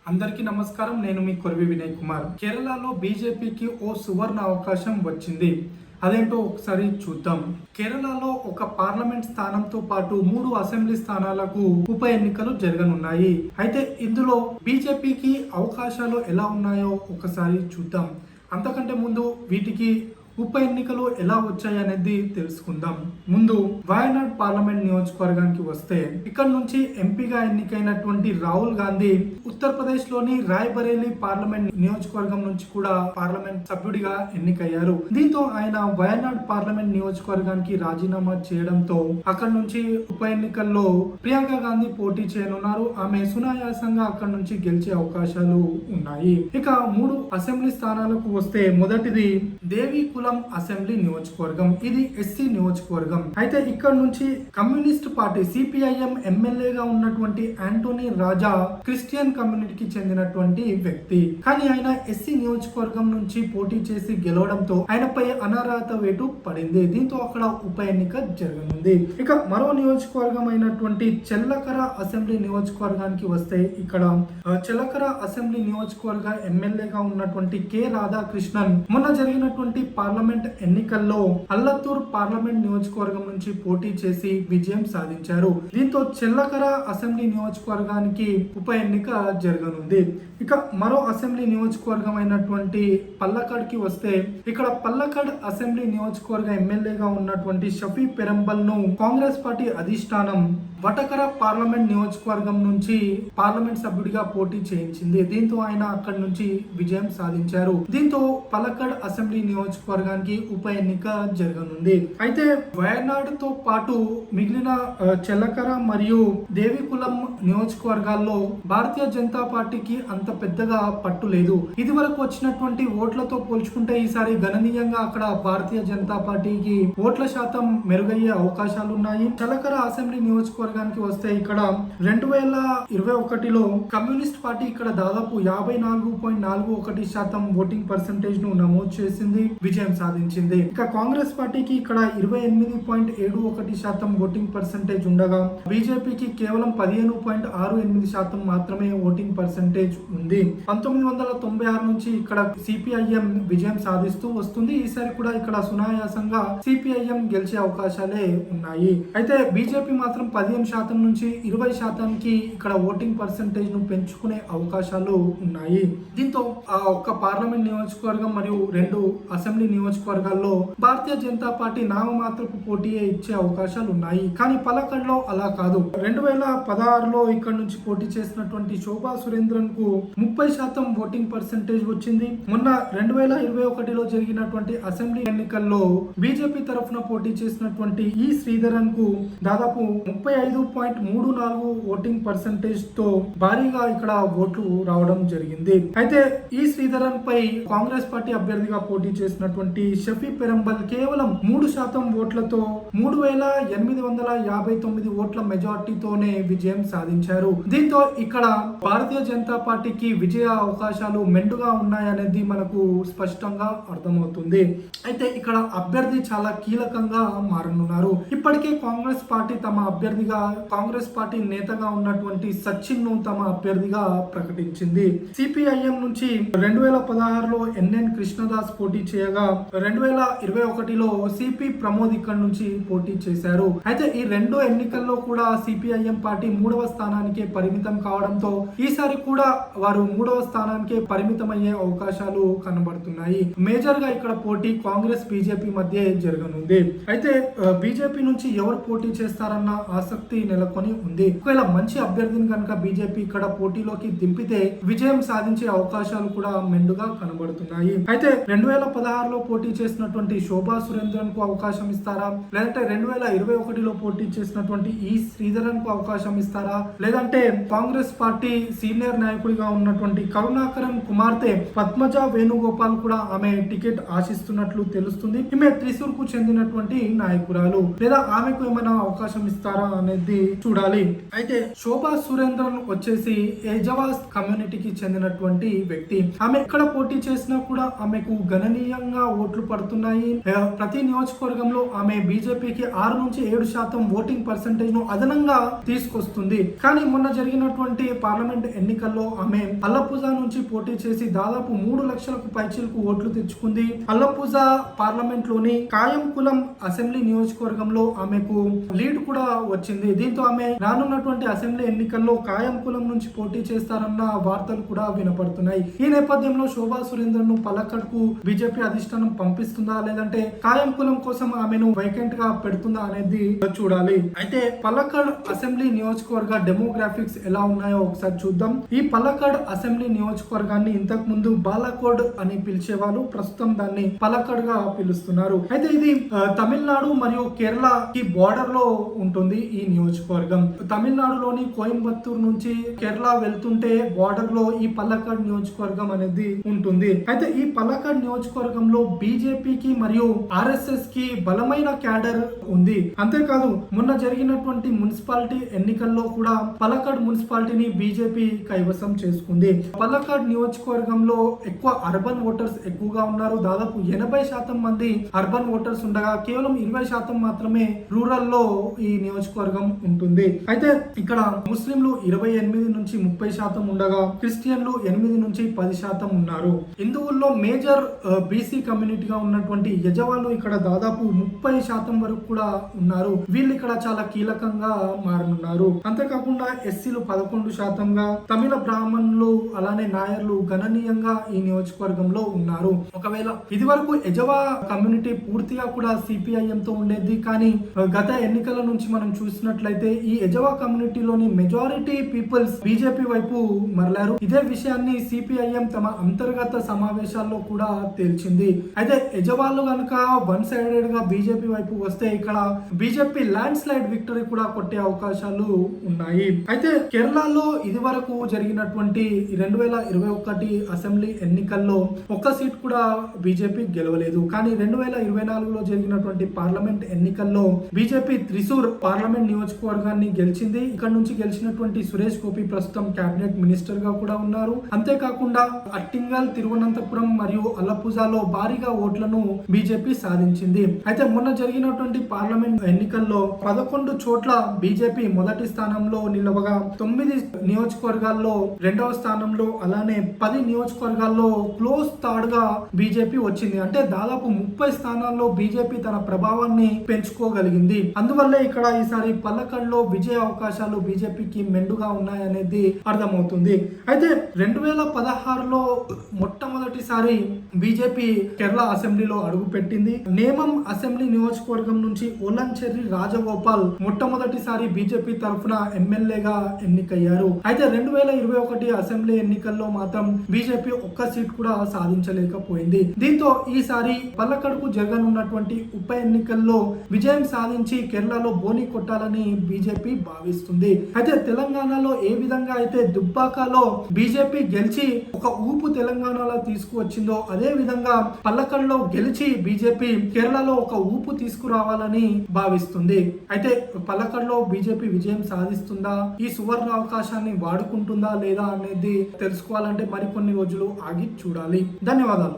అందరికీ నమస్కారం. నేను మీ కొరవి వినయ్ కుమార్. కేరళలో బీజేపీకి ఓ సువర్ణ అవకాశం వచ్చింది. అదేంటో ఒకసారి చూద్దాం. కేరళలో ఒక పార్లమెంట్ స్థానంతో పాటు 3 అసెంబ్లీ స్థానాలకు ఉప ఎన్నికలు జరగనున్నాయి. అయితే ఇందులో బీజేపీకి అవకాశాలు ఎలా ఉన్నాయో ఒకసారి చూద్దాం. అంతకంటే ముందు వీటికి ఉప ఎన్నికలు ఎలా వచ్చాయి అనేది తెలుసుకుందాం. ముందు వయనాడ్ పార్లమెంట్ నియోజకవర్గానికి వస్తే ఇక్కడ నుంచి ఎంపీగా ఎన్నికైనటువంటి రాహుల్ గాంధీ ఉత్తరప్రదేశ్ లోని రాయ్బరేలీ పార్లమెంట్ నియోజకవర్గం నుంచి కూడా పార్లమెంట్ సభ్యుడిగా ఎన్నికయ్యారు. దీంతో ఆయన వయనాడ్ పార్లమెంట్ నియోజకవర్గానికి రాజీనామా చేయడంతో అక్కడ నుంచి ఉప ఎన్నికల్లో ప్రియాంక గాంధీ పోటీ చేయనున్నారు. ఆమె సునాయాసంగా అక్కడ నుంచి గెలిచే అవకాశాలు ఉన్నాయి. ఇక 3 అసెంబ్లీ స్థానాలకు వస్తే మొదటిది దేవికులం అసెంబ్లీ నియోజకవర్గం. ఇది ఎస్సీ నియోజకవర్గం. అయితే ఇక్కడ నుంచి కమ్యూనిస్ట్ పార్టీ సిపిఐఎం ఎమ్మెల్యేగా ఉన్నటువంటి ఆంటోనీ రాజా క్రిస్టియన్ కమ్యూనిటీకి చెందినటువంటి వ్యక్తి. కానీ ఆయన ఎస్సీ నియోజకవర్గం నుంచి పోటీ చేసి గెలవడంతో ఆయనపై అనర్హత వేటు పడింది. దీంతో అక్కడ ఉప ఎన్నిక జరగనుంది. ఇక మరో నియోజకవర్గం అయినటువంటి చెల్లకర అసెంబ్లీ నియోజకవర్గానికి వస్తే ఇక్కడ చెల్లకర అసెంబ్లీ నియోజకవర్గ ఎమ్మెల్యేగా ఉన్నటువంటి కె రాధాకృష్ణన్ మొన్న జరిగినటువంటి పార్లమెంట్ ఎన్నికల్లో అల్లత్తూర్ పార్లమెంట్ నియోజకవర్గం నుంచి పోటీ చేసి విజయం సాధించారు. దీంతో చెల్లకర అసెంబ్లీ నియోజకవర్గానికి ఉప ఎన్నిక జరగనుంది. ఇక మరో అసెంబ్లీ నియోజకవర్గం అయినటువంటి పల్లకడ్ కి వస్తే ఇక్కడ పల్లకడ్ అసెంబ్లీ నియోజకవర్గ ఎమ్మెల్యేగా ఉన్నటువంటి షఫీ పెరంబల్ ను కాంగ్రెస్ పార్టీ అధిష్టానం వటకర పార్లమెంట్ నియోజకవర్గం నుంచి పార్లమెంట్ సభ్యుడిగా పోటీ చేయించింది. దీంతో ఆయన అక్కడి నుంచి విజయం సాధించారు. దీంతో పలక్కడ్ అసెంబ్లీ నియోజకవర్గానికి ఉప ఎన్నిక జరగనుంది. అయితే వయనాడ్ తో పాటు మిగిలిన చెల్లకర మరియు దేవికులం నియోజకవర్గాల్లో భారతీయ జనతా పార్టీకి అంత పెద్దగా పట్టు లేదు. ఇది వరకు వచ్చినటువంటి ఓట్లతో పోల్చుకుంటే ఈసారి గణనీయంగా అక్కడ భారతీయ జనతా పార్టీకి ఓట్ల శాతం మెరుగయ్యే అవకాశాలు ఉన్నాయి. చెల్లకర అసెంబ్లీ నియోజకవర్గానికి వస్తే ఇక్కడ 2021లో కమ్యూనిస్ట్ పార్టీ ఇక్కడ దాదాపు 54.41% ఓటింగ్ పర్సెంటేజ్ ను నమోదు చేసింది, విజయం సాధించింది. ఇక కాంగ్రెస్ పార్టీకి ఇక్కడ 28.71% ఓటింగ్ పర్సెంటేజ్ ఉండగా బీజేపీకి కేవలం 15.68% మాత్రమే ఓటింగ్ పర్సెంటేజ్ ఉంది. 1996 నుంచి ఇక్కడ సిపిఐఎం విజయం సాధిస్తూ వస్తుంది. ఈసారి కూడా ఇక్కడ సునాయాసంగా సిపిఐఎం గెలిచే అవకాశాలే ఉన్నాయి. అయితే బీజేపీ మాత్రం 15% నుంచి 20% ఇక్కడ ఓటింగ్ పర్సెంటేజ్ ను పెంచుకునే అవకాశాలు ఉన్నాయి. దీంతో ఆ ఒక్క పార్లమెంట్ నియోజకవర్గం మరియు 2 అసెంబ్లీ నియోజకవర్గాల్లో భారతీయ జనతా పార్టీ నామమాత్రపు పోటీ ఇచ్చే అవకాశాలు ఉన్నాయి. కానీ పలక్కడ్ లో అలా కాదు. 2016లో ఇక్కడ నుంచి పోటీ చేసినటువంటి శోభా సురేంద్రన్ కు 30% ఓటింగ్ పర్సెంటేజ్ వచ్చింది. మొన్న 2021లో జరిగినటువంటి అసెంబ్లీ ఎన్నికల్లో బీజేపీ తరఫున పోటీ చేసినటువంటి ఈ శ్రీధరన్ కు దాదాపు 35.34 ఓటింగ్ పర్సెంటేజ్ తో భారీగా ఇక్కడ ఓట్లు రావడం జరిగింది. అయితే ఈ శ్రీధరన్ పై కాంగ్రెస్ పార్టీ అభ్యర్థిగా పోటీ చేసినటువంటి షఫీ పెరంబల్ కేవలం 3% ఓట్లతో 3859 ఓట్ల మెజార్టీతోనే విజయం సాధించారు. దీంతో ఇక్కడ భారతీయ జనతా పార్టీకి విజయ అవకాశాలు మెండుగా ఉన్నాయనేది మనకు స్పష్టంగా అర్థమవుతుంది. అయితే ఇక్కడ అభ్యర్థి చాలా కీలకంగా మారనున్నారు. ఇప్పటికే కాంగ్రెస్ పార్టీ తమ అభ్యర్థిగా కాంగ్రెస్ పార్టీ నేతగా ఉన్నటువంటి సచిన్ ను తమ అభ్యర్థిగా ప్రకటించింది. సిపిఐఎం నుంచి 2016లో ఎన్ఎన్ కృష్ణదాస్ పోటీ చేయగా 2021లో సిపి ప్రమోద్ ఇక్కడ నుంచి పోటీ చేశారు. అయితే ఈ 2 ఎన్నికల్లో కూడా సిపిఐఎం పార్టీ 3వ స్థానానికే పరిమితం కావడంతో ఈసారి కూడా వారు 3వ స్థానానికే పరిమితమయ్యే అవకాశాలు కనబడుతున్నాయి. మేజర్ గా ఇక్కడ పోటీ కాంగ్రెస్ బీజేపీ మధ్య జరగనుంది. అయితే బీజేపీ నుంచి ఎవరు పోటీ చేస్తారన్న ఆసక్తి నెలకొని ఉంది. ఒకవేళ మంచి అభ్యర్థిని కనుక బీజేపీ ఇక్కడ పోటీలోకి దింపితే విజయం సాధించే అవకాశాలు కూడా మెండుగా కనబడుతున్నాయి. అయితే 2016లో పోటీ చేసినటువంటి శోభా సురేంద్రన్ కు అవకాశం ఇస్తారా, లేదంటే 2021లో పోటీ చేసినటువంటి ఈ శ్రీధరన్ కు అవకాశం ఇస్తారా, లేదంటే కాంగ్రెస్ పార్టీ సీనియర్ నాయకుడిగా ఉన్నటువంటి కరుణాకరన్ కుమార్తె పద్మజ వేణుగోపాల్ కూడా ఆమె టికెట్ ఆశిస్తున్నట్లు తెలుస్తుంది. ఈమె త్రిశూర్ కు చెందినటువంటి నాయకురాలు, లేదా ఆమెకు ఏమైనా అవకాశం ఇస్తారా అనేది చూడాలి. అయితే శోభా సురేంద్రన్ వచ్చేసి ఏజవాస్ కమ్యూనిటీకి చెందినటువంటి వ్యక్తి. ఆమె ఎక్కడ పోటీ చేసినా కూడా ఆమెకు గణనీయంగా ఓట్లు పడుతున్నాయి. ప్రతి నియోజకవర్గంలో ఆమె బీజేపీకి 6 నుంచి 7% ఓటింగ్ పర్సెంటేజ్ ను అదనంగా తీసుకొస్తుంది. కానీ మొన్న జరిగినటువంటి పార్లమెంట్ ఎన్నికల్లో ఆమె అల్లపూజా నుంచి పోటీ చేసి దాదాపు 3 లక్షలకు పైచిలకు ఓట్లు తెచ్చుకుంది. అల్లపూజా పార్లమెంట్ లోని కాయంకులం అసెంబ్లీ నియోజకవర్గంలో ఆమెకు లీడ్ కూడా వచ్చింది. దీంతో ఆమె రానున్నటువంటి అసెంబ్లీ ఎన్నికల్లో కాయంకులం నుంచి పోటీ చేస్తారన్న వార్తలు కూడా వినపడుతున్నాయి. ఈ నేపథ్యంలో శోభా సురేందర్ ను పలక్కడ్ కు బీజేపీ అధిష్టానం పంపిస్తుందా లేదంటే కాయంకులం కోసం ఆమెను వైకెంట్ గా పెడుతుందా అనేది చూడాలి. అయితే పలక్కడ్ అసెంబ్లీ నియోజకవర్గ డెమోగ్రాఫిక్స్ ఎలా ఉన్నాయో ఒకసారి చూద్దాం. ఈ పలక్కడ్ అసెంబ్లీ నియోజకవర్గాన్ని ఇంతకు ముందు బాలాకోడ్ అని పిలిచేవాళ్ళు, ప్రస్తుతం దాన్ని పలక్కడ్ గా పిలుస్తున్నారు. అయితే ఇది తమిళనాడు మరియు కేరళ కి బోర్డర్ లో ఉంటుంది. ఈ నియోజకవర్గం తమిళనాడులోని కోయంబత్తూర్ నుంచి కేరళ వెళ్తుంటే బోర్డర్ లో ఈ పలక్కడ్ నియోజకవర్గం అనేది ఉంటుంది. అయితే ఈ పలక్కడ్ నియోజకవర్గంలో బీజేపీకి మరియు ఆర్ఎస్ఎస్ కి బలమైన క్యాడర్ ఉంది. అంతేకాదు మొన్న జరిగినటువంటి మున్సిపాలిటీ ఎన్నికల్లో కూడా పలక్కడ్ మున్సిపాలిటీని బీజేపీ కైవసం చేసుకుంది. పలక్కడ్ నియోజకవర్గంలో ఎక్కువ అర్బన్ ఓటర్స్ ఎక్కువగా ఉన్నారు. దాదాపు 80% మంది అర్బన్ ఓటర్స్ ఉండగా కేవలం 20% మాత్రమే రూరల్ లో ఈ నియోజకవర్గం ఉంటుంది. అయితే ఇక్కడ ముస్లింలు 28 నుంచి 30% ఉండగా క్రిస్టియన్లు 8 నుంచి 10% ఉన్నారు. హిందువుల్లో మేజర్ బీసీ కమ్యూనిటీగా ఉన్నటువంటి యజవాళ్ళు ఇక్కడ దాదాపు 30% వరకు కూడా ఉన్నారు. వీళ్ళు ఇక్కడ చాలా కీలకంగా మారనున్నారు. అంతేకాకుండా ఎస్సీలు 11%గా, తమిళ బ్రాహ్మణులు అలానే నాయర్లు గణనీయంగా ఈ నియోజకవర్గంలో ఉన్నారు. ఒకవేళ ఇది వరకు యజవా కమ్యూనిటీ పూర్తిగా కూడా సిపిఐఎం తో ఉండేది. కానీ గత ఎన్నికల నుంచి మనం చూసినట్లయితే ఈ యజవా కమ్యూనిటీలోని మెజారిటీ పీపుల్స్ బీజేపీ వైపు మరలారు. ఇదే విషయాన్ని సిపిఐఎం తమ అంతర్గత సమావేశాల్లో కూడా తేల్చింది. అయితే యజవాళ్ళు కనుక వన్ సైడెడ్ గా బీజేపీ వైపు వస్తే ఇక్కడ బీజేపీ ల్యాండ్ స్లైడ్ విక్టరీ కూడా కొట్టే అవకాశాలు ఉన్నాయి. అయితే కేరళలో ఇది వరకు జరిగినటువంటి 2021 అసెంబ్లీ ఎన్నికల్లో ఒక్క సీట్ కూడా బీజేపీ గెలవలేదు. కానీ 2024లో జరిగినటువంటి పార్లమెంట్ ఎన్నికల్లో బీజేపీ త్రిశూర్ పార్లమెంట్ నియోజకవర్గాన్ని గెలిచింది. ఇక్కడ నుంచి గెలిచినటువంటి సురేష్ గోపి ప్రస్తుతం కేబినెట్ మినిస్టర్ గా కూడా ఉన్నారు. అంతేకాకుండా అట్టింగల్, తిరువనంతపురం మరియు అల్లపూజాలో భారీగా ఓట్లను బీజేపీ సాధించింది. అయితే మొన్న జరిగినటువంటి పార్లమెంట్ ఎన్నికల్లో 11 చోట్ల బీజేపీ మొదటి స్థానంలో నిలవగా 9 నియోజకవర్గాల్లో 2వ స్థానంలో, అలానే 10 నియోజకవర్గాల్లో క్లోజ్ థర్డ్ గా బీజేపీ వచ్చింది. అంటే దాదాపు 30 స్థానాల్లో బీజేపీ తన ప్రభావాన్ని పెంచుకోగలిగింది. అందువల్లే ఇక్కడ ఈసారి పలక్కడ్ లో విజయ అవకాశాలు బీజేపీకి మెండుగా ఉన్నాయనేది అర్థమవుతుంది. అయితే 2016లో మొట్టమొదటిసారి బీజేపీ కేరళ అసెంబ్లీలో అడుగు పెట్టింది. నేమం అసెంబ్లీ నియోజకవర్గం నుంచి ఓలంచెర్రి రాజగోపాల్ మొట్టమొదటిసారి బీజేపీ తరఫున ఎమ్మెల్యేగా ఎన్నికయ్యారు. అయితే 2021 అసెంబ్లీ ఎన్నికల్లో మాత్రం బీజేపీ ఒక్క సీట్ కూడా సాధించలేకపోయింది. దీంతో ఈసారి పలక్కడ్ కు జరగనున్నటువంటి ఉప ఎన్నికల్లో విజయం సాధించి కేరళలో బోని కొట్టాలని బీజేపీ భావిస్తుంది. అయితే తెలంగాణలో ఏ విధంగా అయితే దుబ్బాకలో బీజేపీ గెలిచి ఒక ఊపు తెలంగాణలో తీసుకువచ్చిందో అదే విధంగా పలక్కడ్ లో గెలిచి బీజేపీ కేరళలో ఒక ఊపు తీసుకురావాలని భావిస్తుంది. అయితే పలక్కడ్ లో బీజేపీ విజయం సాధిస్తుందా, ఈ సువర్ణ అవకాశాన్ని వాడుకుంటుందా లేదా అనేది తెలుసుకోవాలంటే మరికొన్ని రోజులు ఆగి చూడాలి. ధన్యవాదాలు.